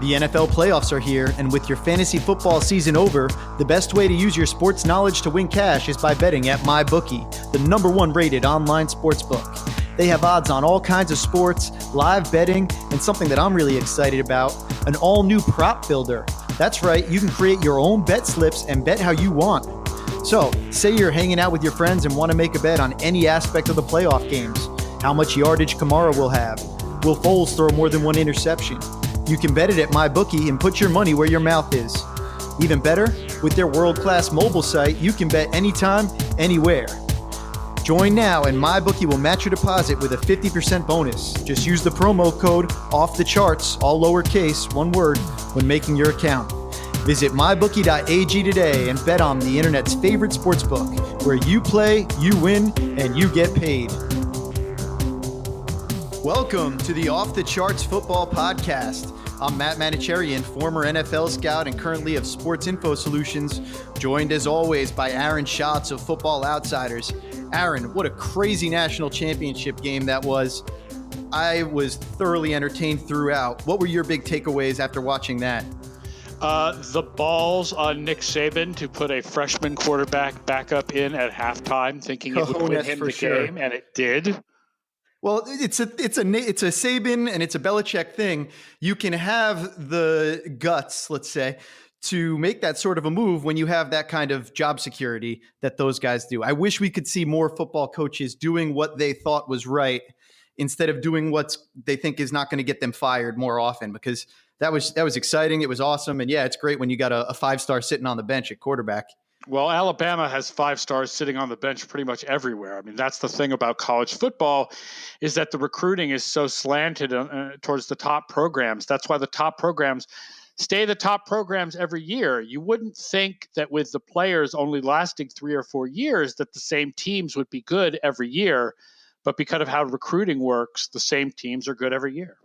The NFL playoffs are here, and with your fantasy football season over, the best way to use your sports knowledge to win cash is by betting at MyBookie, the #1 rated online sportsbook. They have odds on all kinds of sports, live betting, and something that I'm really excited about, an all-new prop builder. That's right, you can create your own bet slips and bet how you want. So, say you're hanging out with your friends and want to make a bet on any aspect of the playoff games. How much yardage Kamara will have. Will Foles throw more than one interception? You can bet it at MyBookie and put your money where your mouth is. Even better, with their world-class mobile site, you can bet anytime, anywhere. Join now and MyBookie will match your deposit with a 50% bonus. Just use the promo code OFFTHECHARTS, all lowercase, one word, when making your account. Visit mybookie.ag today and bet on the internet's favorite sportsbook, where you play, you win, and you get paid. Welcome to the Off the Charts Football Podcast. I'm Matt Manocherian, former NFL scout and currently of Sports Info Solutions, joined as always by Aaron Schatz of Football Outsiders. Aaron, what a crazy national championship game that was. I was thoroughly entertained throughout. What were your big takeaways after watching that? The balls on Nick Saban to put a freshman quarterback back up in at halftime, thinking it would win him the game, and it did. Well, it's a Saban and it's a Belichick thing. You can have the guts, let's say, to make that sort of a move when you have that kind of job security that those guys do. I wish we could see more football coaches doing what they thought was right instead of doing what they think is not going to get them fired more often, because that was exciting. It was awesome. And yeah, it's great when you got a five-star sitting on the bench at quarterback. Well, Alabama has 5 stars sitting on the bench pretty much everywhere. I mean, that's the thing about college football, is that the recruiting is so slanted towards the top programs. That's why the top programs stay the top programs every year. You wouldn't think that with the players only lasting 3 or 4 years that the same teams would be good every year. But because of how recruiting works, the same teams are good every year.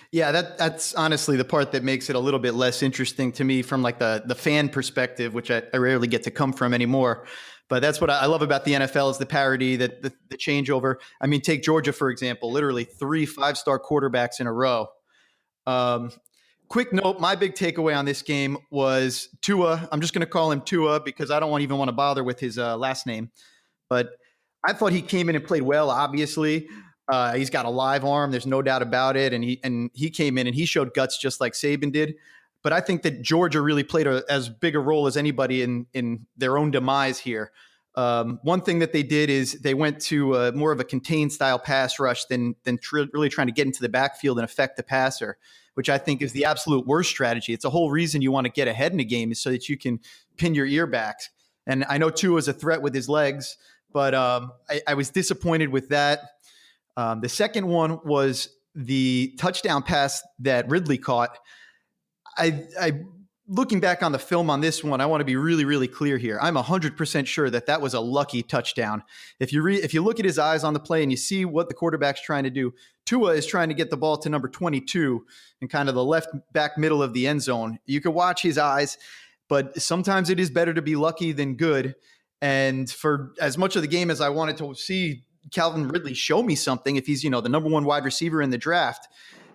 Yeah, that's honestly the part that makes it a little bit less interesting to me from like the fan perspective, which I rarely get to come from anymore. But that's what I love about the NFL is the parity, that the changeover. I mean, take Georgia, for example, literally 3 5-star quarterbacks in a row. Quick note, my big takeaway on this game was Tua. I'm just going to call him Tua because I don't even want to bother with his last name. But I thought he came in and played well, obviously. He's got a live arm. There's no doubt about it. And he came in and he showed guts just like Saban did. But I think that Georgia really played as big a role as anybody in their own demise here. One thing that they did is they went to more of a contained style pass rush than really trying to get into the backfield and affect the passer, which I think is the absolute worst strategy. It's the whole reason you want to get ahead in a game is so that you can pin your ear back. And I know Tua is a threat with his legs, but I was disappointed with that. The second one was the touchdown pass that Ridley caught. I looking back on the film on this one, I want to be really, really clear here. I'm 100% sure that was a lucky touchdown. If you look at his eyes on the play and you see what the quarterback's trying to do, Tua is trying to get the ball to number 22 in kind of the left back middle of the end zone. You can watch his eyes, but sometimes it is better to be lucky than good. And for as much of the game as I wanted to see Calvin Ridley show me something, if he's, the #1 wide receiver in the draft,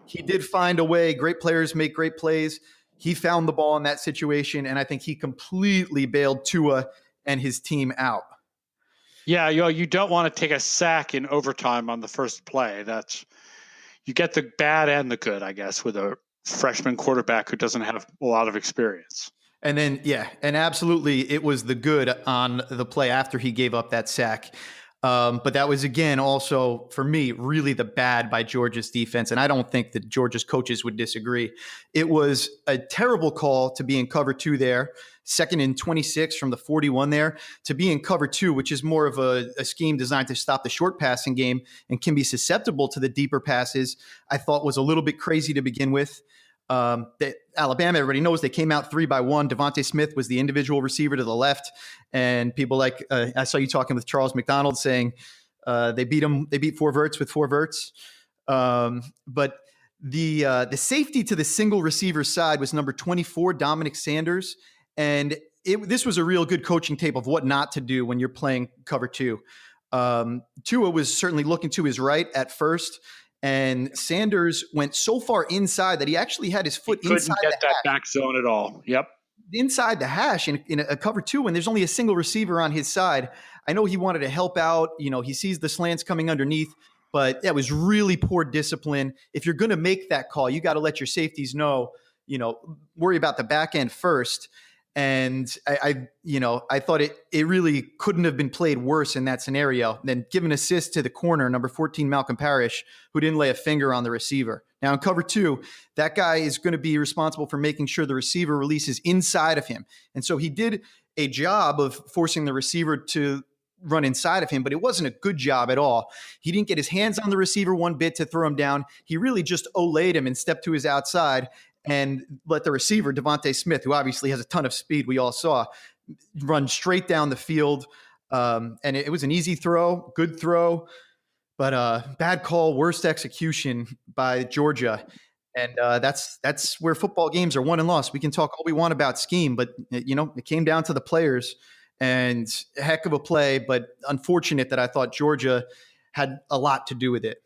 he did find a way. Great players make great plays. He found the ball in that situation, and I think he completely bailed Tua and his team out. Yeah, you don't want to take a sack in overtime on the first play. You get the bad and the good, I guess, with a freshman quarterback who doesn't have a lot of experience. And then, and absolutely, it was the good on the play after he gave up that sack. But that was, again, also, for me, really the bad by Georgia's defense. And I don't think that Georgia's coaches would disagree. It was a terrible call to be in cover 2 there, 2nd and 26 from the 41 there, to be in cover 2, which is more of a scheme designed to stop the short passing game and can be susceptible to the deeper passes. I thought was a little bit crazy to begin with. Alabama, everybody knows they came out 3-1. Devontae Smith was the individual receiver to the left. And people like, I saw you talking with Charles McDonald saying they beat 4 verts with 4 verts. But the safety to the single receiver side was number 24, Dominic Sanders. And this was a real good coaching tape of what not to do when you're playing cover 2. Tua was certainly looking to his right at first. And Sanders went so far inside that he actually had his foot Couldn't inside get the that back zone at all. Yep. inside the hash in a cover two when there's only a single receiver on his side. I know he wanted to help out. He sees the slants coming underneath, but that was really poor discipline. If you're going to make that call, you got to let your safeties know, worry about the back end first. And I thought it really couldn't have been played worse in that scenario than give an assist to the corner, number 14, Malcolm Parrish, who didn't lay a finger on the receiver. Now in cover two, that guy is going to be responsible for making sure the receiver releases inside of him. And so he did a job of forcing the receiver to run inside of him, but it wasn't a good job at all. He didn't get his hands on the receiver one bit to throw him down. He really just olayed him and stepped to his outside and let the receiver, Devontae Smith, who obviously has a ton of speed, we all saw, run straight down the field. And it was an easy throw, good throw, but bad call, worst execution by Georgia. And that's where football games are won and lost. We can talk all we want about scheme, but it came down to the players, and a heck of a play, but unfortunate that I thought Georgia had a lot to do with it.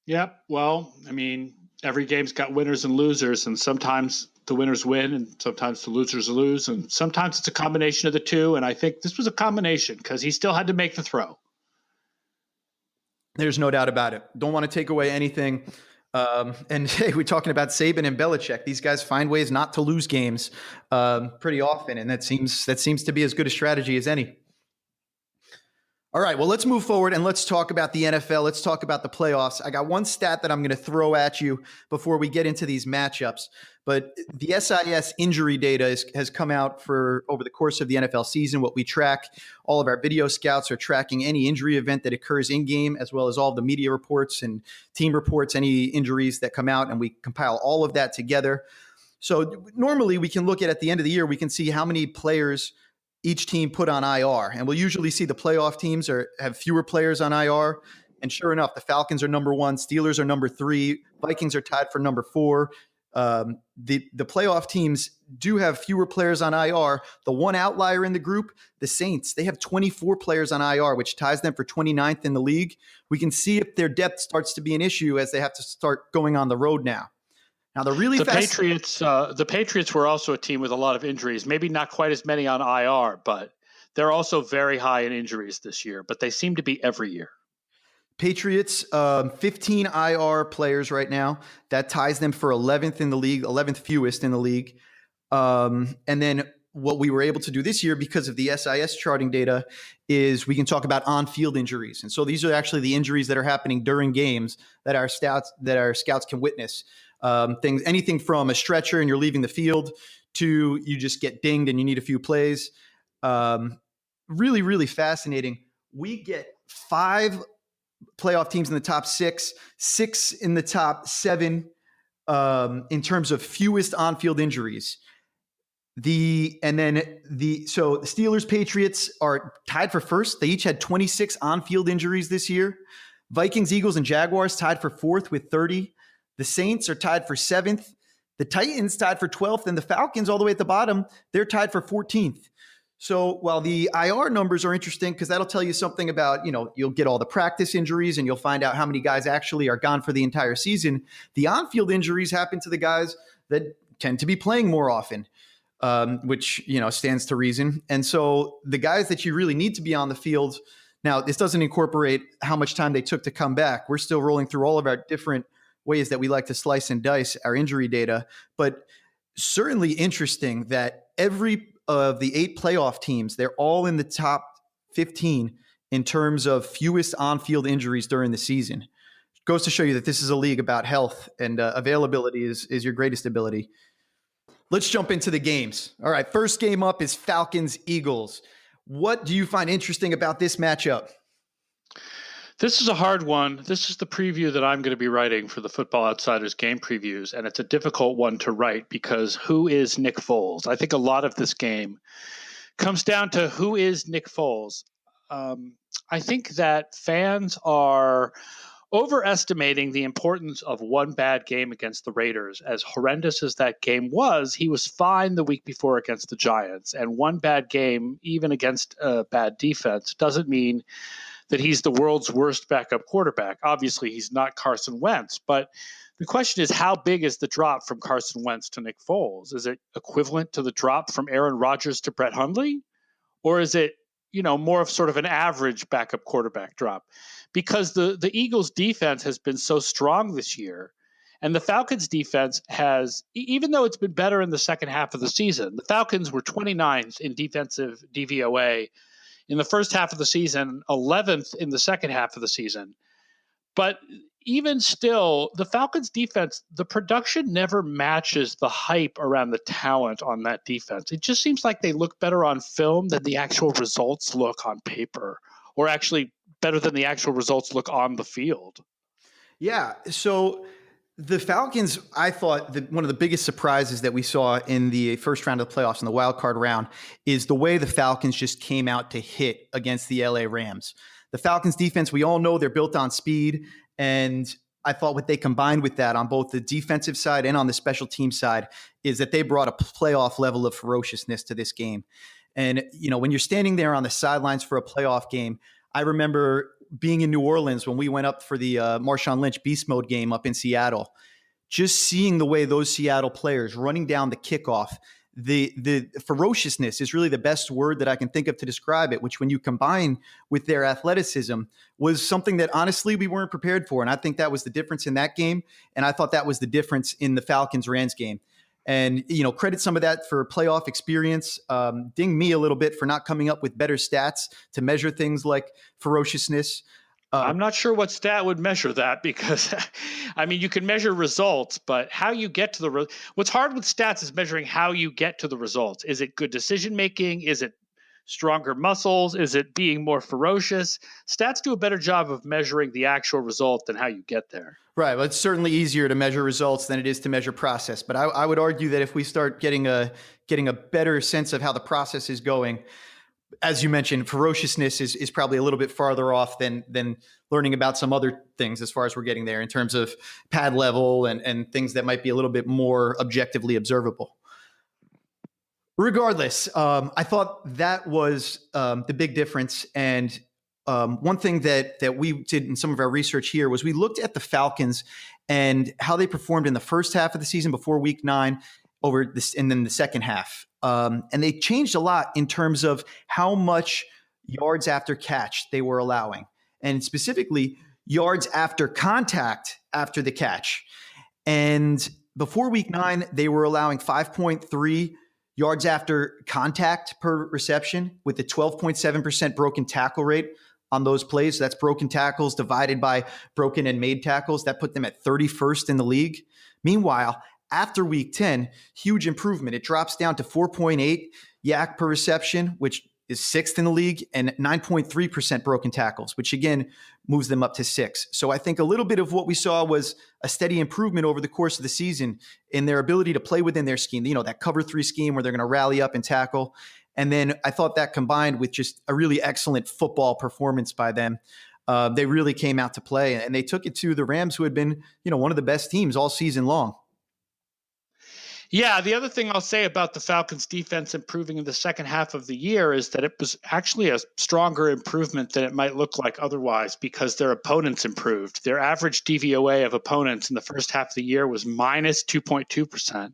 Yep. Well, I mean, every game's got winners and losers, and sometimes the winners win and sometimes the losers lose, and sometimes it's a combination of the two. And I think this was a combination because he still had to make the throw. There's no doubt about it. Don't want to take away anything. And hey, we're talking about Saban and Belichick. These guys find ways not to lose games pretty often, and that seems to be as good a strategy as any. All right, well, let's move forward and let's talk about the NFL. Let's talk about the playoffs. I got one stat that I'm going to throw at you before we get into these matchups. But the SIS injury data has come out for over the course of the NFL season. What we track, all of our video scouts are tracking any injury event that occurs in game, as well as all the media reports and team reports, any injuries that come out, and we compile all of that together. So normally we can look at the end of the year, we can see how many players each team put on IR. And we'll usually see the playoff teams have fewer players on IR. And sure enough, the Falcons are number 1, Steelers are number 3, Vikings are tied for number 4. The playoff teams do have fewer players on IR. The one outlier in the group, the Saints, they have 24 players on IR, which ties them for 29th in the league. We can see if their depth starts to be an issue as they have to start going on the road now. Now the Patriots were also a team with a lot of injuries. Maybe not quite as many on IR, but they're also very high in injuries this year. But they seem to be every year. Patriots, 15 IR players right now. That ties them for 11th in the league, 11th fewest in the league. And then what we were able to do this year because of the SIS charting data is we can talk about on-field injuries. And so these are actually the injuries that are happening during games that our scouts can witness. Anything from a stretcher and you're leaving the field to you just get dinged and you need a few plays. Really, really fascinating. We get 5 playoff teams in the top 6 in the top 7 in terms of fewest on-field injuries. So the Steelers, Patriots are tied for first. They each had 26 on-field injuries this year. Vikings, Eagles, and Jaguars tied for 4th with 30. The Saints are tied for 7th. The Titans tied for 12th, and the Falcons all the way at the bottom, they're tied for 14th. So while the IR numbers are interesting because that'll tell you something about, you'll get all the practice injuries and you'll find out how many guys actually are gone for the entire season. The on-field injuries happen to the guys that tend to be playing more often, which, stands to reason. And so the guys that you really need to be on the field, now this doesn't incorporate how much time they took to come back. We're still rolling through all of our different ways that we like to slice and dice our injury data, but certainly interesting that every of the 8 playoff teams, they're all in the top 15 in terms of fewest on-field injuries during the season. It goes to show you that this is a league about health, and availability is your greatest ability. Let's jump into the games. All right, first game up is Falcons-Eagles. What do you find interesting about this matchup? This is a hard one. This is the preview that I'm going to be writing for the Football Outsiders game previews, and it's a difficult one to write because who is Nick Foles? I think a lot of this game comes down to who is Nick Foles. I think that fans are overestimating the importance of one bad game against the Raiders. As horrendous as that game was, he was fine the week before against the Giants, and one bad game, even against a bad defense, doesn't mean that he's the world's worst backup quarterback. Obviously, he's not Carson Wentz, but the question is, how big is the drop from Carson Wentz to Nick Foles? Is it equivalent to the drop from Aaron Rodgers to Brett Hundley? Or is it, more of sort of an average backup quarterback drop? Because the Eagles defense has been so strong this year, and the Falcons defense has, even though it's been better in the second half of the season, the Falcons were 29th in defensive DVOA in the first half of the season, 11th in the second half of the season. But even still, the Falcons defense, the production never matches the hype around the talent on that defense. It just seems like they look better on film than the actual results look on paper, or actually better than the actual results look on the field. Yeah. So the Falcons, I thought that one of the biggest surprises that we saw in the first round of the playoffs, in the wild card round, is the way the Falcons just came out to hit against the LA Rams. The Falcons defense, we all know they're built on speed. And I thought what they combined with that on both the defensive side and on the special team side is that they brought a playoff level of ferociousness to this game. And, when you're standing there on the sidelines for a playoff game, I remember being in New Orleans when we went up for the Marshawn Lynch Beast Mode game up in Seattle, just seeing the way those Seattle players running down the kickoff, the ferociousness is really the best word that I can think of to describe it, which when you combine with their athleticism was something that honestly we weren't prepared for. And I think that was the difference in that game. And I thought that was the difference in the Falcons-Rams game. And, credit some of that for playoff experience. Ding me a little bit for not coming up with better stats to measure things like ferociousness. I'm not sure what stat would measure that, because, you can measure results, but how you get to what's hard with stats is measuring how you get to the results. Is it good decision making? Is it stronger muscles? Is it being more ferocious? Stats do a better job of measuring the actual result than how you get there. Right. Well, it's certainly easier to measure results than it is to measure process. But I would argue that if we start getting a better sense of how the process is going, as you mentioned, ferociousness is probably a little bit farther off than learning about some other things as far as we're getting there in terms of pad level and things that might be a little bit more objectively observable. Regardless, I thought that was the big difference. And one thing that we did in some of our research here was we looked at the Falcons and how they performed in the first half of the season before week 9 over this, and then the second half. And they changed a lot in terms of how much yards after catch they were allowing, and specifically yards after contact after the catch. And before week 9, they were allowing 5.3 yards after contact per reception with a 12.7% broken tackle rate on those plays. So that's broken tackles divided by broken and made tackles. That put them at 31st in the league. Meanwhile, after week 10, huge improvement. It drops down to 4.8 yak per reception, which is 6th in the league, and 9.3% broken tackles, which again moves them up to 6. So I think a little bit of what we saw was a steady improvement over the course of the season in their ability to play within their scheme, that cover 3 scheme where they're going to rally up and tackle. And then I thought that combined with just a really excellent football performance by them, they really came out to play, and they took it to the Rams, who had been, one of the best teams all season long. Yeah, the other thing I'll say about the Falcons defense improving in the second half of the year is that it was actually a stronger improvement than it might look like otherwise, because their opponents improved. Their average DVOA of opponents in the first half of the year was minus 2.2%.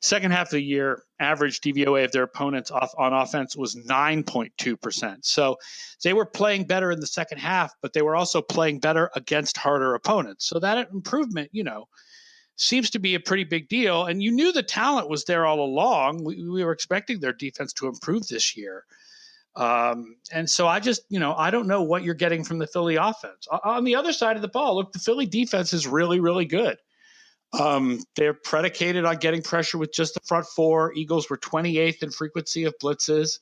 Second half of the year, average DVOA of their opponents on offense was 9.2%. So they were playing better in the second half, but they were also playing better against harder opponents. So that improvement, seems to be a pretty big deal. And you knew the talent was there all along. We were expecting their defense to improve this year. And so I just, I don't know what you're getting from the Philly offense. On the other side of the ball, look, the Philly defense is really, really good. They're predicated on getting pressure with just the front 4. Eagles were 28th in frequency of blitzes.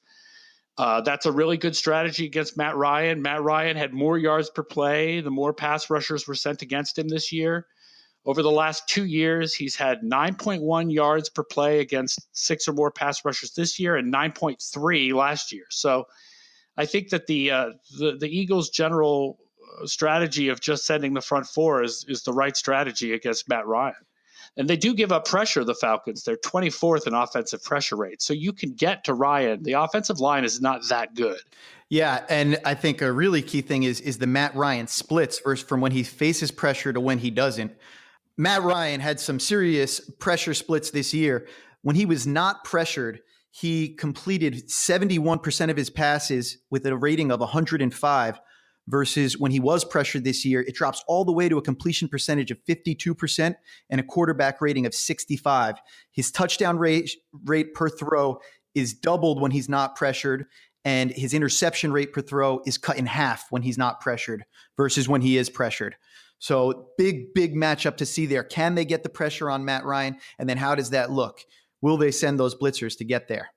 That's a really good strategy against Matt Ryan. Matt Ryan had more yards per play the more pass rushers were sent against him this year. Over the last 2 years, he's had 9.1 yards per play against 6 or more pass rushers this year and 9.3 last year. So I think that the Eagles' general strategy of just sending the front 4 is the right strategy against Matt Ryan. And they do give up pressure, the Falcons. They're 24th in offensive pressure rate. So you can get to Ryan. The offensive line is not that good. Yeah, and I think a really key thing is the Matt Ryan splits versus from when he faces pressure to when he doesn't. Matt Ryan had some serious pressure splits this year. When he was not pressured, he completed 71% of his passes with a rating of 105 versus when he was pressured this year, it drops all the way to a completion percentage of 52% and a quarterback rating of 65. His touchdown rate per throw is doubled when he's not pressured, and his interception rate per throw is cut in half when he's not pressured versus when he is pressured. So big matchup to see there. Can they get the pressure on Matt Ryan? And then how does that look? Will they send those blitzers to get there?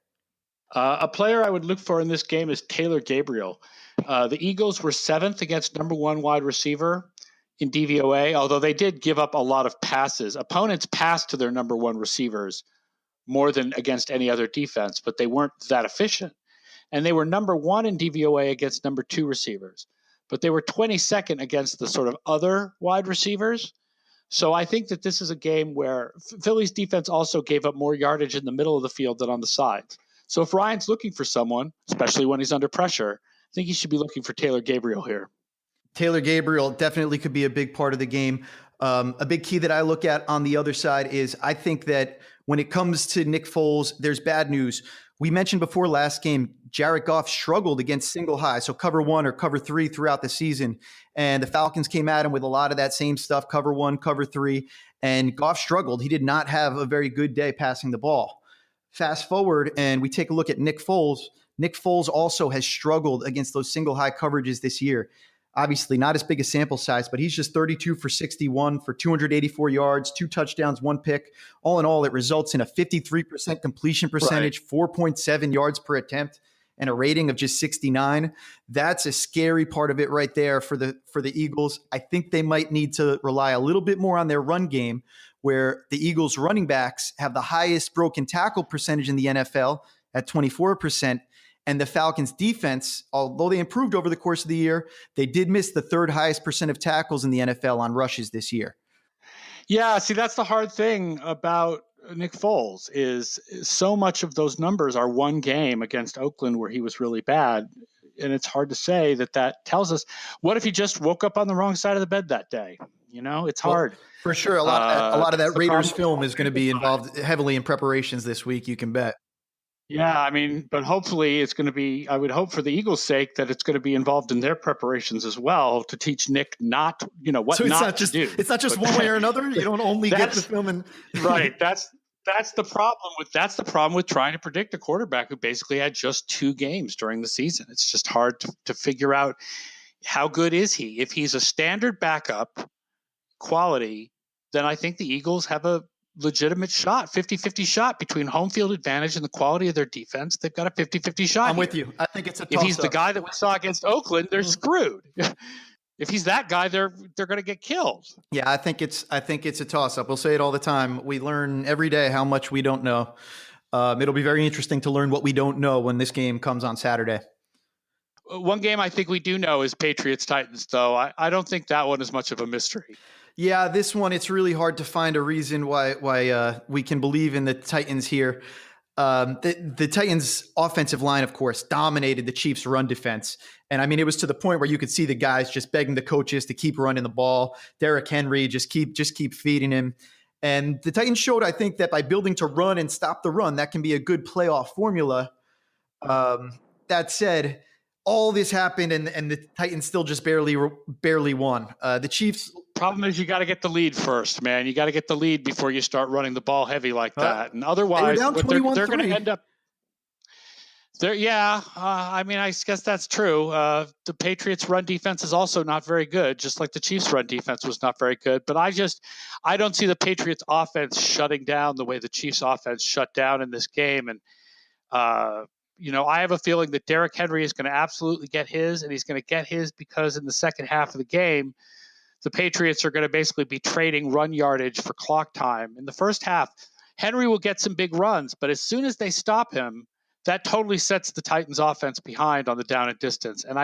A player I would look for in this game is Taylor Gabriel. The Eagles were 7th against number 1 wide receiver in DVOA, although they did give up a lot of passes. Opponents passed to their number 1 receivers more than against any other defense, but they weren't that efficient. And they were number 1 in DVOA against number 2 receivers, but they were 22nd against the sort of other wide receivers. So I think that this is a game where Philly's defense also gave up more yardage in the middle of the field than on the sides. So if Ryan's looking for someone, especially when he's under pressure, I think he should be looking for Taylor Gabriel here. Taylor Gabriel definitely could be a big part of the game. A big key that I look at on the other side is I think that when it comes to Nick Foles, there's bad news. We mentioned before last game, Jared Goff struggled against single high, so cover 1 or cover 3 throughout the season. And the Falcons came at him with a lot of that same stuff, cover 1, cover 3, and Goff struggled. He did not have a very good day passing the ball. Fast forward, and we take a look at Nick Foles. Nick Foles also has struggled against those single high coverages this year. Obviously, not as big a sample size, but he's just 32 for 61 for 284 yards, 2 touchdowns, 1 pick. All in all, it results in a 53% completion percentage, 4.7 yards per attempt, and a rating of just 69. That's a scary part of it right there for the Eagles. I think they might need to rely a little bit more on their run game, where the Eagles running backs have the highest broken tackle percentage in the NFL at 24%. And the Falcons defense, although they improved over the course of the year, they did miss the 3rd highest percent of tackles in the NFL on rushes this year. Yeah, see, that's the hard thing about Nick Foles is so much of those numbers are one game against Oakland where he was really bad. And it's hard to say that tells us, what if he just woke up on the wrong side of the bed that day? You know, it's hard. Well, for sure. A lot of that Raiders film is going to be involved heavily in preparations this week, you can bet. Yeah, I mean, but hopefully it's going to be, I would hope for the Eagles' sake that it's going to be involved in their preparations as well to teach Nick not, what so not to do. It's not just one way or another. You don't only get the film and right. That's the problem with trying to predict a quarterback who basically had just 2 games during the season. It's just hard to figure out how good is he. If he's a standard backup quality, then I think the Eagles have a legitimate shot, 50-50 shot between home field advantage and the quality of their defense. They've got a 50-50 shot. I'm with you. I think it's a toss-up. If he's the guy that we saw against Oakland, they're screwed. If he's that guy, they're going to get killed. Yeah, I think it's a toss-up. We'll say it all the time. We learn every day how much we don't know. It'll be very interesting to learn what we don't know when this game comes on Saturday. One game I think we do know is Patriots-Titans, though. I don't think that one is much of a mystery. Yeah, this one, it's really hard to find a reason why we can believe in the Titans here. The Titans' offensive line, of course, dominated the Chiefs' run defense. And I mean, it was to the point where you could see the guys just begging the coaches to keep running the ball. Derrick Henry, just keep feeding him. And the Titans showed, I think, that by building to run and stop the run, that can be a good playoff formula. That said, all this happened and the Titans still just barely won. The Chiefs. Problem is you got to get the lead first, man. You got to get the lead before you start running the ball heavy like that. And otherwise, they're going to end up there. Yeah. I mean, I guess that's true. The Patriots run defense is also not very good, just like the Chiefs run defense was not very good. But I don't see the Patriots offense shutting down the way the Chiefs offense shut down in this game. And, I have a feeling that Derrick Henry is going to absolutely get his, and he's going to get his because in the second half of the game, the Patriots are going to basically be trading run yardage for clock time. In the first half, Henry will get some big runs, but as soon as they stop him, that totally sets the Titans offense behind on the down and distance. And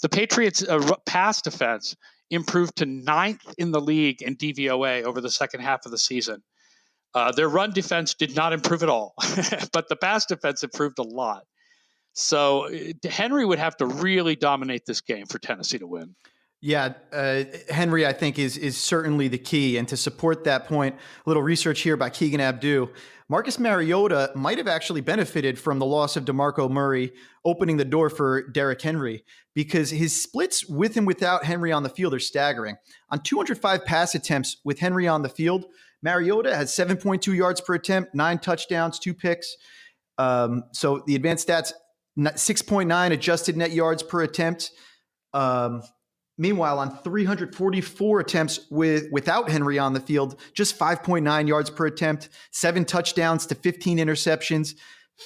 The Patriots' pass defense improved to 9th in the league in DVOA over the second half of the season. Their run defense did not improve at all, but the pass defense improved a lot. So Henry would have to really dominate this game for Tennessee to win. Yeah, Henry, I think, is certainly the key. And to support that point, a little research here by Keegan Abdu. Marcus Mariota might have actually benefited from the loss of DeMarco Murray, opening the door for Derrick Henry, because his splits with and without Henry on the field are staggering. On 205 pass attempts with Henry on the field, Mariota has 7.2 yards per attempt, 9 touchdowns, 2 picks. So the advanced stats, 6.9 adjusted net yards per attempt. Meanwhile, on 344 attempts without Henry on the field, just 5.9 yards per attempt, 7 touchdowns to 15 interceptions,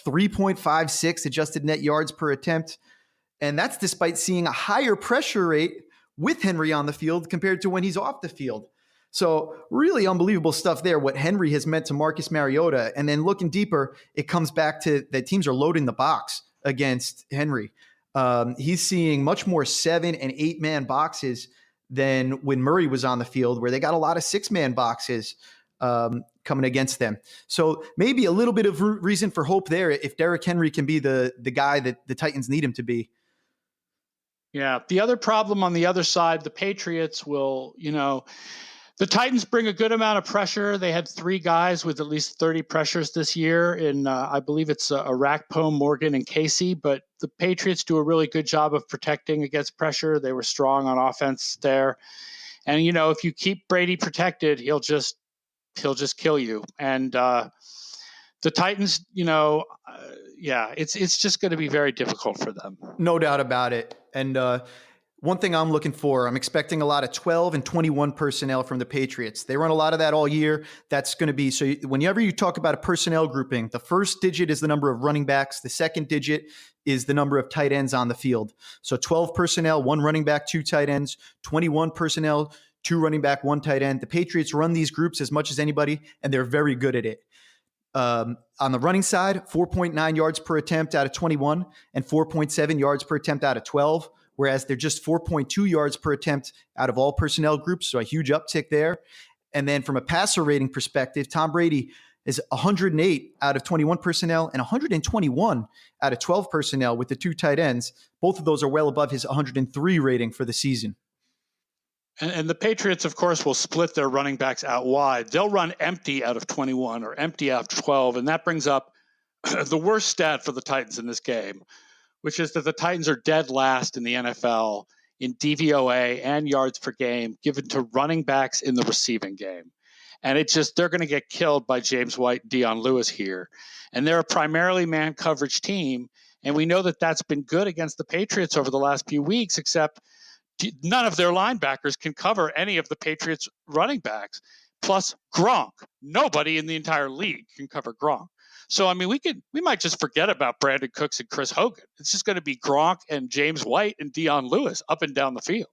3.56 adjusted net yards per attempt. And that's despite seeing a higher pressure rate with Henry on the field compared to when he's off the field. So really unbelievable stuff there, what Henry has meant to Marcus Mariota. And then looking deeper, it comes back to that teams are loading the box against Henry. He's seeing much more 7- and 8-man boxes than when Murray was on the field, where they got a lot of 6-man boxes coming against them. So maybe a little bit of reason for hope there if Derrick Henry can be the guy that the Titans need him to be. Yeah. The other problem on the other side, the Patriots will, the Titans bring a good amount of pressure. They had 3 guys with at least 30 pressures this year in, I believe it's Arakpo, Morgan, and Casey. But the Patriots do a really good job of protecting against pressure. They were strong on offense there. And, if you keep Brady protected, he'll just kill you. And the Titans, it's just going to be very difficult for them. No doubt about it. And one thing I'm looking for, I'm expecting a lot of 12 and 21 personnel from the Patriots. They run a lot of that all year. That's going to be, so whenever you talk about a personnel grouping, the first digit is the number of running backs. The second digit is the number of tight ends on the field. So 12 personnel, 1 running back, 2 tight ends, 21 personnel, 2 running back, 1 tight end. The Patriots run these groups as much as anybody, and they're very good at it. On the running side, 4.9 yards per attempt out of 21 and 4.7 yards per attempt out of 12. Whereas they're just 4.2 yards per attempt out of all personnel groups, so a huge uptick there. And then from a passer rating perspective, Tom Brady is 108 out of 21 personnel and 121 out of 12 personnel with the 2 tight ends. Both of those are well above his 103 rating for the season. And the Patriots, of course, will split their running backs out wide. They'll run empty out of 21 or empty out of 12, and that brings up the worst stat for the Titans in this game, which is that the Titans are dead last in the NFL in DVOA and yards per game given to running backs in the receiving game. And they're going to get killed by James White and Dion Lewis here. And they're a primarily man coverage team. And we know that that's been good against the Patriots over the last few weeks, except none of their linebackers can cover any of the Patriots running backs. Plus Gronk. Nobody in the entire league can cover Gronk. So, I mean, we might just forget about Brandon Cooks and Chris Hogan. It's just going to be Gronk and James White and Dion Lewis up and down the field.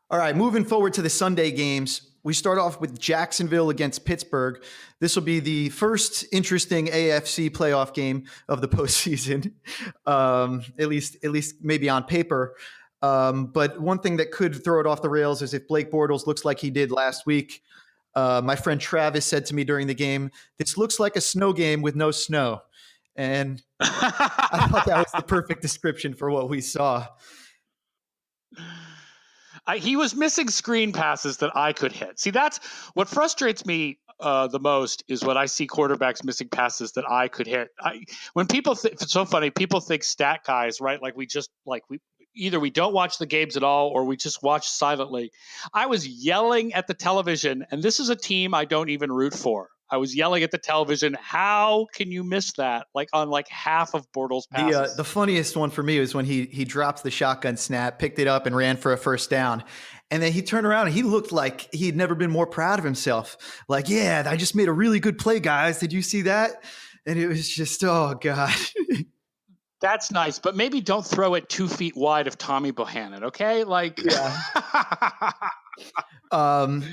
All right, moving forward to the Sunday games, we start off with Jacksonville against Pittsburgh. This will be the first interesting AFC playoff game of the postseason, at least maybe on paper. But one thing that could throw it off the rails is if Blake Bortles looks like he did last week. My friend Travis said to me during the game, "This looks like a snow game with no snow." And I thought that was the perfect description for what we saw. He was missing screen passes that I could hit. See, that's what frustrates me the most is when I see quarterbacks missing passes that I could hit. When people it's so funny, people think stat guys, right? Either we don't watch the games at all or we just watch silently. I was yelling at the television, and this is a team I don't even root for. I was yelling at the television, how can you miss that? On half of Bortles' passes. The funniest one for me was when he dropped the shotgun snap, picked it up, and ran for a first down. And then he turned around and he looked like he'd never been more proud of himself. Like, yeah, I just made a really good play, guys. Did you see that? And it was just, oh, God. That's nice, but maybe don't throw it 2 feet wide of Tommy Bohannon, okay? Yeah. For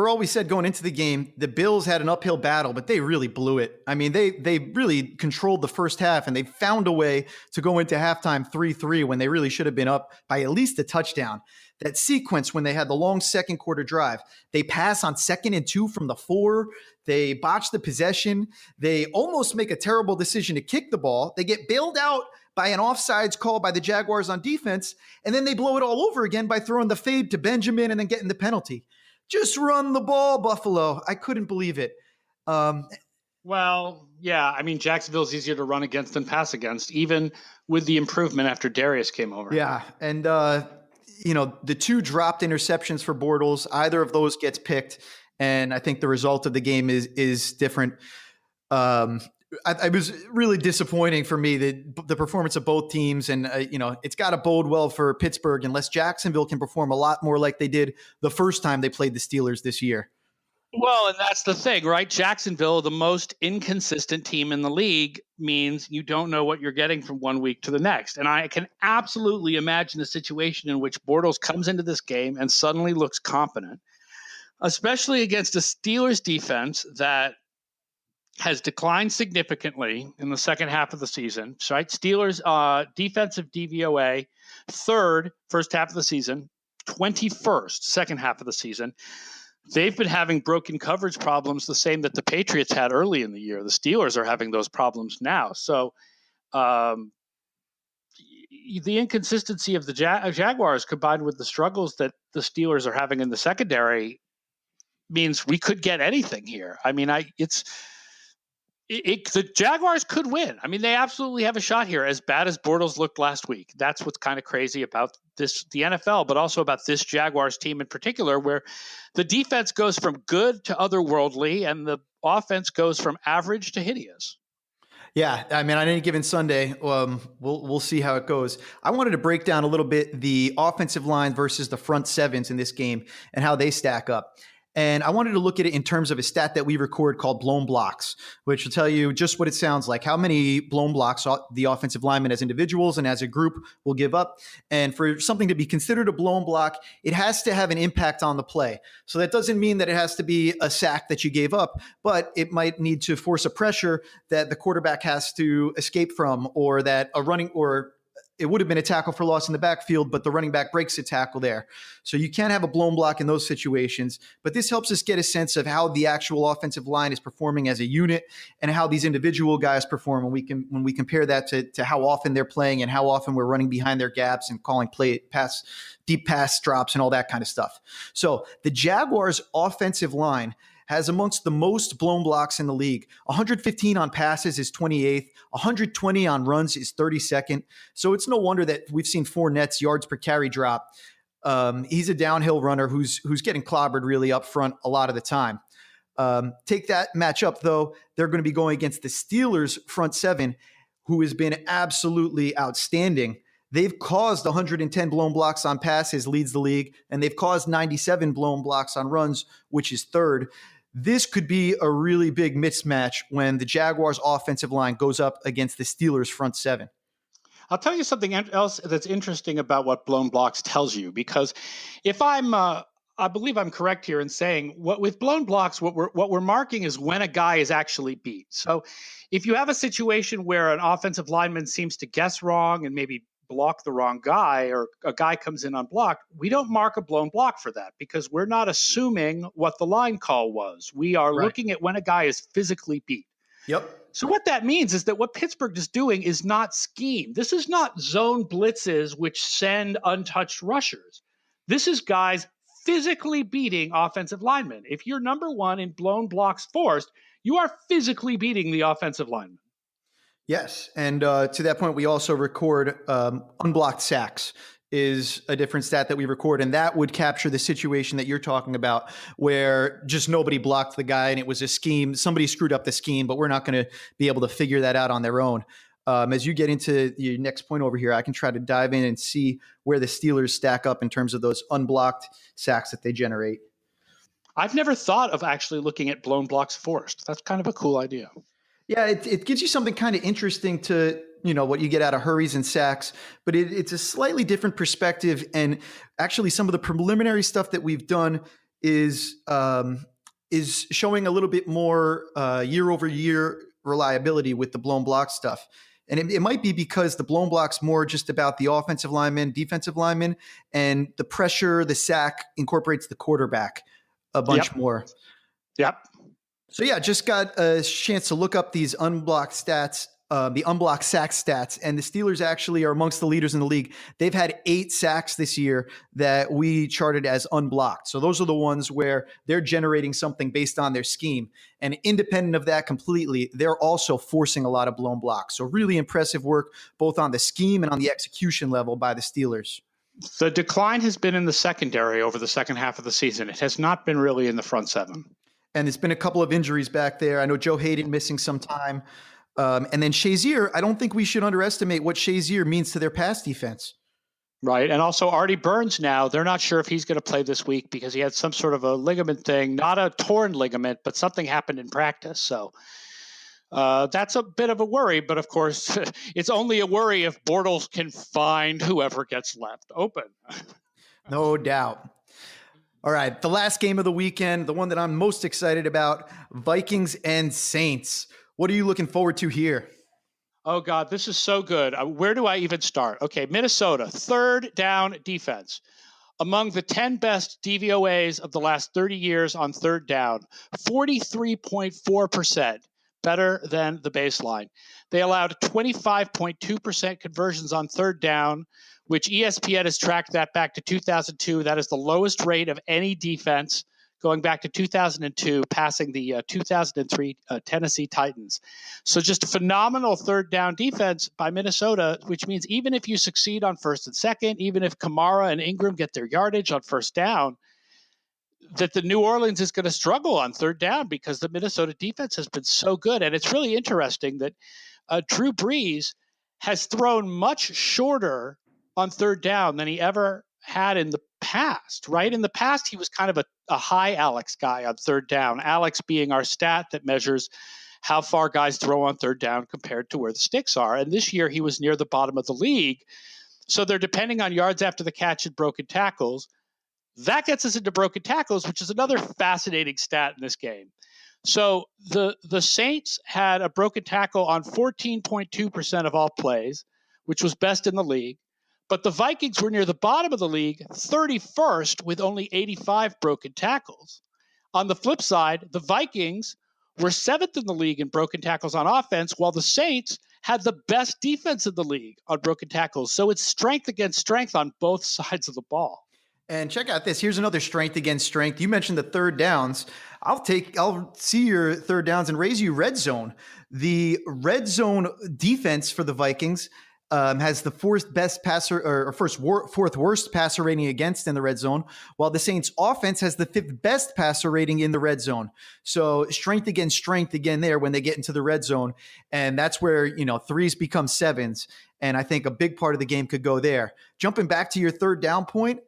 all we said going into the game, the Bills had an uphill battle, but they really blew it. I mean, they really controlled the first half, and they found a way to go into halftime 3-3 when they really should have been up by at least a touchdown. That sequence when they had the long second quarter drive, they pass on 2nd and 2 from the 4. They botch the possession. They almost make a terrible decision to kick the ball. They get bailed out by an offsides call by the Jaguars on defense, and then they blow it all over again by throwing the fade to Benjamin and then getting the penalty. Just run the ball, Buffalo. I couldn't believe it. Well, yeah, I mean, Jacksonville's easier to run against than pass against, even with the improvement after Darius came over. Yeah, and the 2 dropped interceptions for Bortles, either of those gets picked, and I think the result of the game is different. I was really disappointing for me, the performance of both teams. And, it's got to bode well for Pittsburgh unless Jacksonville can perform a lot more like they did the first time they played the Steelers this year. Well, and that's the thing, right? Jacksonville, the most inconsistent team in the league, means you don't know what you're getting from one week to the next. And I can absolutely imagine a situation in which Bortles comes into this game and suddenly looks competent, especially against a Steelers defense that has declined significantly in the second half of the season. Right? Steelers defensive DVOA, 3rd first half of the season, 21st second half of the season. They've been having broken coverage problems, the same that the Patriots had early in the year. The Steelers are having those problems now. So the inconsistency of the Jaguars combined with the struggles that the Steelers are having in the secondary means we could get anything here. I mean, the Jaguars could win. I mean, they absolutely have a shot here, as bad as Bortles looked last week. That's what's kind of crazy about the NFL, but also about this Jaguars team in particular, where the defense goes from good to otherworldly and the offense goes from average to hideous. Yeah, I mean, on any given Sunday, we'll see how it goes. I wanted to break down a little bit the offensive line versus the front sevens in this game and how they stack up. And I wanted to look at it in terms of a stat that we record called blown blocks, which will tell you just what it sounds like, how many blown blocks the offensive linemen as individuals and as a group will give up. And for something to be considered a blown block, it has to have an impact on the play. So that doesn't mean that it has to be a sack that you gave up, but it might need to force a pressure that the quarterback has to escape from, or that it would have been a tackle for loss in the backfield, but the running back breaks the tackle there. So you can't have a blown block in those situations. But this helps us get a sense of how the actual offensive line is performing as a unit and how these individual guys perform. When we compare that to how often they're playing and how often we're running behind their gaps and calling deep pass drops and all that kind of stuff. So the Jaguars' offensive line has amongst the most blown blocks in the league. 115 on passes is 28th. 120 on runs is 32nd. So it's no wonder that we've seen Fournette's yards per carry drop. He's a downhill runner who's getting clobbered really up front a lot of the time. Take that matchup, though. They're going to be going against the Steelers' front seven, who has been absolutely outstanding. They've caused 110 blown blocks on passes, leads the league, and they've caused 97 blown blocks on runs, which is 3rd. This could be a really big mismatch when the Jaguars' offensive line goes up against the Steelers' front seven. I'll tell you something else that's interesting about what blown blocks tells you, because if I believe I'm correct here in saying with blown blocks, what we're marking is when a guy is actually beat. So if you have a situation where an offensive lineman seems to guess wrong and maybe block the wrong guy, or a guy comes in unblocked, we don't mark a blown block for that, because we're not assuming what the line call was. We are looking at when a guy is physically beat. Yep. So what that means is that what Pittsburgh is doing is not scheme. This is not zone blitzes which send untouched rushers. This is guys physically beating offensive linemen. If you're number one in blown blocks forced, you are physically beating the offensive lineman. Yes, and to that point, we also record unblocked sacks is a different stat that we record, and that would capture the situation that you're talking about, where just nobody blocked the guy and it was a scheme. Somebody screwed up the scheme, but we're not going to be able to figure that out on their own. As you get into your next point over here, I can try to dive in and see where the Steelers stack up in terms of those unblocked sacks that they generate. I've never thought of actually looking at blown blocks forced. That's kind of a cool idea. Yeah, it gives you something kind of interesting to, what you get out of hurries and sacks, but it's a slightly different perspective. And actually, some of the preliminary stuff that we've done is showing a little bit more year over year reliability with the blown block stuff. And it might be because the blown block's more just about the offensive lineman, defensive lineman, and the pressure, the sack incorporates the quarterback a bunch Yep. more. Yep. So yeah, just got a chance to look up these unblocked stats, the unblocked sack stats, and the Steelers actually are amongst the leaders in the league. They've had 8 sacks this year that we charted as unblocked. So those are the ones where they're generating something based on their scheme. And independent of that completely, they're also forcing a lot of blown blocks. So really impressive work both on the scheme and on the execution level by the Steelers. The decline has been in the secondary over the second half of the season. It has not been really in the front seven. And there's been a couple of injuries back there. I know Joe Hayden missing some time. And then Shazier, I don't think we should underestimate what Shazier means to their pass defense. Right. And also Artie Burns now, they're not sure if he's going to play this week because he had some sort of a ligament thing, not a torn ligament, but something happened in practice. So that's a bit of a worry. But of course, it's only a worry if Bortles can find whoever gets left open. No doubt. All right, the last game of the weekend, the one that I'm most excited about, Vikings and Saints. What are you looking forward to here? Oh, God, this is so good. Where do I even start? Okay, Minnesota, third down defense. Among the 10 best DVOAs of the last 30 years on third down, 43.4%, better than the baseline. They allowed 25.2% conversions on third down, which ESPN has tracked that back to 2002. That is the lowest rate of any defense going back to 2002, passing the 2003 Tennessee Titans. So just a phenomenal third down defense by Minnesota, which means even if you succeed on first and second, even if Kamara and Ingram get their yardage on first down, that the New Orleans is going to struggle on third down because the Minnesota defense has been so good. And it's really interesting that Drew Brees has thrown much shorter on third down than he ever had in the past, right? In the past, he was kind of a high Alex guy on third down, Alex being our stat that measures how far guys throw on third down compared to where the sticks are. And this year, he was near the bottom of the league. So they're depending on yards after the catch and broken tackles. That gets us into broken tackles, which is another fascinating stat in this game. So the Saints had a broken tackle on 14.2% of all plays, which was best in the league. But the Vikings were near the bottom of the league, 31st with only 85 broken tackles. On the flip side, the Vikings were 7th in the league in broken tackles on offense, while the Saints had the best defense in the league on broken tackles. So it's strength against strength on both sides of the ball. And check out this. Here's another strength against strength. You mentioned the third downs. I'll see your third downs and raise you red zone. The red zone defense for the Vikings has the fourth worst passer rating against in the red zone, while the Saints offense has the 5th best passer rating in the red zone. So strength against strength again there when they get into the red zone. And that's where, threes become sevens. And I think a big part of the game could go there. Jumping back to your third down point,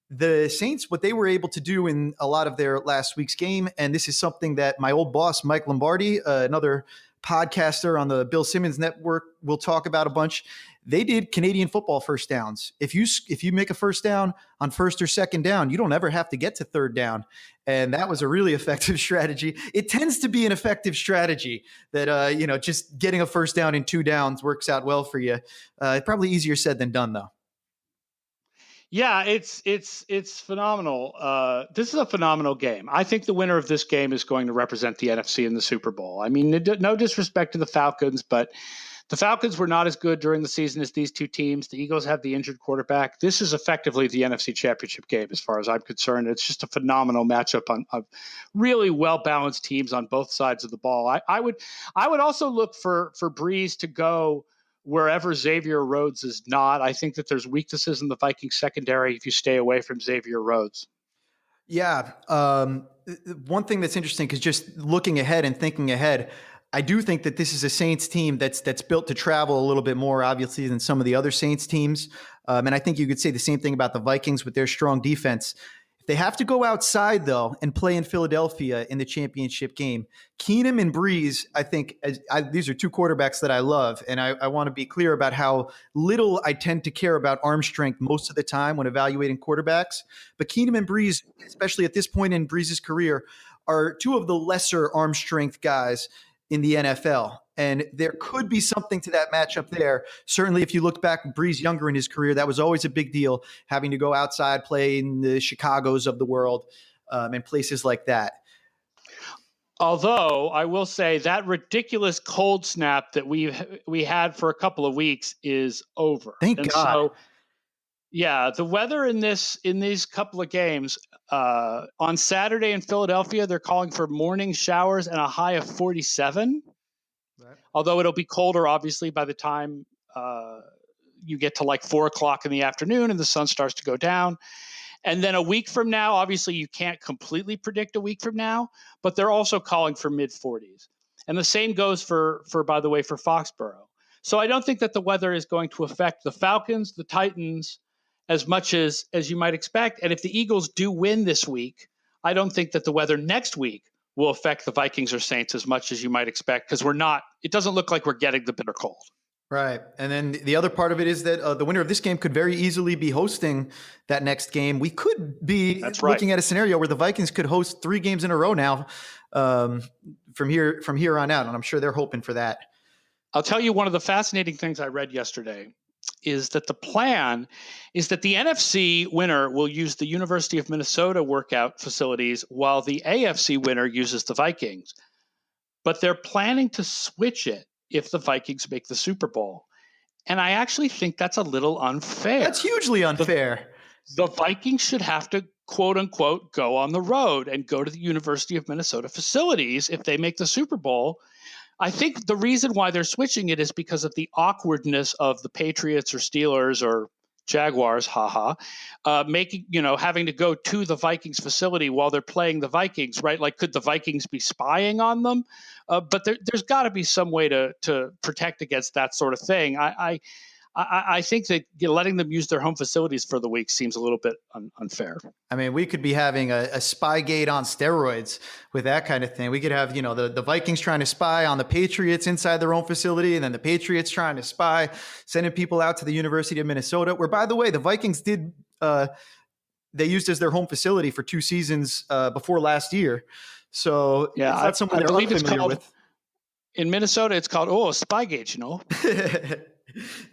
the Saints, what they were able to do in a lot of their last week's game, and this is something that my old boss, Mike Lombardi, another podcaster on the Bill Simmons Network, will talk about a bunch. They did Canadian football first downs. If you make a first down on first or second down, you don't ever have to get to third down. And that was a really effective strategy. It tends to be an effective strategy that, just getting a first down in 2 downs works out well for you. Probably easier said than done, though. Yeah, it's phenomenal. This is a phenomenal game. I think the winner of this game is going to represent the NFC in the Super Bowl. I mean, no disrespect to the Falcons, but the Falcons were not as good during the season as these two teams. The Eagles have the injured quarterback. This is effectively the NFC Championship game as far as I'm concerned. It's just a phenomenal matchup of really well-balanced teams on both sides of the ball. I would also look for Breeze to go wherever Xavier Rhodes is not. I think that there's weaknesses in the Vikings secondary if you stay away from Xavier Rhodes. Yeah. One thing that's interesting is just looking ahead and thinking ahead, I do think that this is a Saints team that's built to travel a little bit more, obviously, than some of the other Saints teams. And I think you could say the same thing about the Vikings with their strong defense. They have to go outside, though, and play in Philadelphia in the championship game. Keenum and Breeze, I think, these are two quarterbacks that I love, and I want to be clear about how little I tend to care about arm strength most of the time when evaluating quarterbacks. But Keenum and Breeze, especially at this point in Breeze's career, are two of the lesser arm strength guys in the NFL. And there could be something to that matchup there. Certainly, if you look back at Breeze younger in his career, that was always a big deal, having to go outside, play in the Chicagos of the world and places like that. Although I will say that ridiculous cold snap that we had for a couple of weeks is over. Thank God. So, yeah, the weather in these couple of games on Saturday in Philadelphia, they're calling for morning showers and a high of 47. Right. Although it'll be colder, obviously, by the time you get to like 4 o'clock in the afternoon and the sun starts to go down. And then a week from now, obviously, you can't completely predict a week from now, but they're also calling for mid-40s. And the same goes for by the way, for Foxborough. So I don't think that the weather is going to affect the Falcons, the Titans, as much as you might expect. And if the Eagles do win this week, I don't think that the weather next week will affect the Vikings or Saints as much as you might expect, because it doesn't look like we're getting the bitter cold. Right. And then the other part of it is that the winner of this game could very easily be hosting that next game. We could be looking at a scenario where the Vikings could host 3 games in a row now from here on out. And I'm sure they're hoping for that. I'll tell you, one of the fascinating things I read yesterday is that the plan is that the NFC winner will use the University of Minnesota workout facilities while the AFC winner uses the Vikings. But they're planning to switch it if the Vikings make the Super Bowl. And I actually think that's a little unfair. That's hugely unfair. The Vikings should have to, quote unquote, go on the road and go to the University of Minnesota facilities if they make the Super Bowl. I think the reason why they're switching it is because of the awkwardness of the Patriots or Steelers or Jaguars, having to go to the Vikings facility while they're playing the Vikings, right? Like, could the Vikings be spying on them? But there's got to be some way to protect against that sort of thing. I think that letting them use their home facilities for the week seems a little bit unfair. I mean, we could be having a Spygate on steroids with that kind of thing. We could have, the Vikings trying to spy on the Patriots inside their own facility, and then the Patriots trying to spy, sending people out to the University of Minnesota, where, by the way, the Vikings did they used as their home facility for 2 seasons before last year. So yeah, it's not something they're unfamiliar with. In Minnesota, it's called Spygate,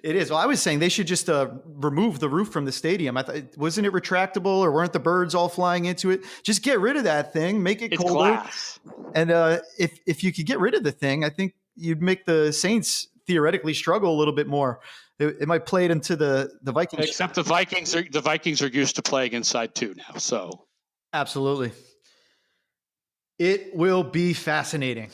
It is. Well, I was saying they should just remove the roof from the stadium. Wasn't it retractable, or weren't the birds all flying into it? Just get rid of that thing, make it colder. Glass. And if you could get rid of the thing, I think you'd make the Saints theoretically struggle a little bit more. It might play it into the Vikings. Except the Vikings are used to playing inside too now. So absolutely, it will be fascinating.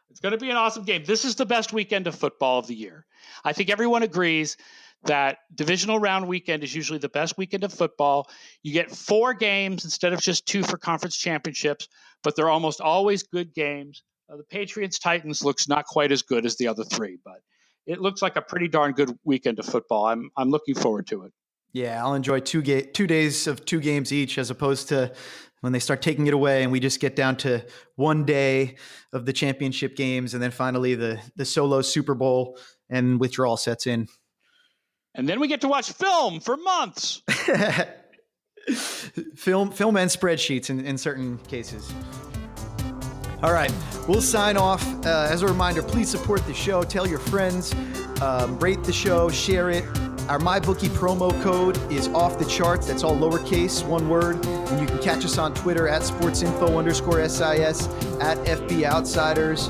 It's going to be an awesome game. This is the best weekend of football of the year. I think everyone agrees that divisional round weekend is usually the best weekend of football. You get 4 games instead of just 2 for conference championships, but they're almost always good games. The Patriots-Titans looks not quite as good as the other 3, but it looks like a pretty darn good weekend of football. I'm looking forward to it. Yeah, I'll enjoy 2 days of 2 games each, as opposed to when they start taking it away and we just get down to 1 day of the championship games, and then finally the solo Super Bowl, and withdrawal sets in. And then we get to watch film for months. film and spreadsheets in certain cases. All right, we'll sign off. As a reminder, please support the show. Tell your friends. Rate the show. Share it. Our MyBookie promo code is off the charts. That's all lowercase, one word. And you can catch us on Twitter at sportsinfo_SIS, at FB Outsiders.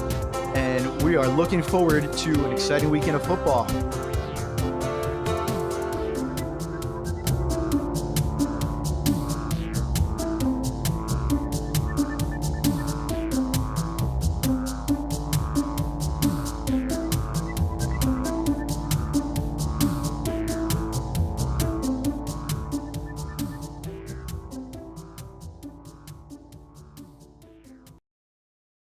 And we are looking forward to an exciting weekend of football.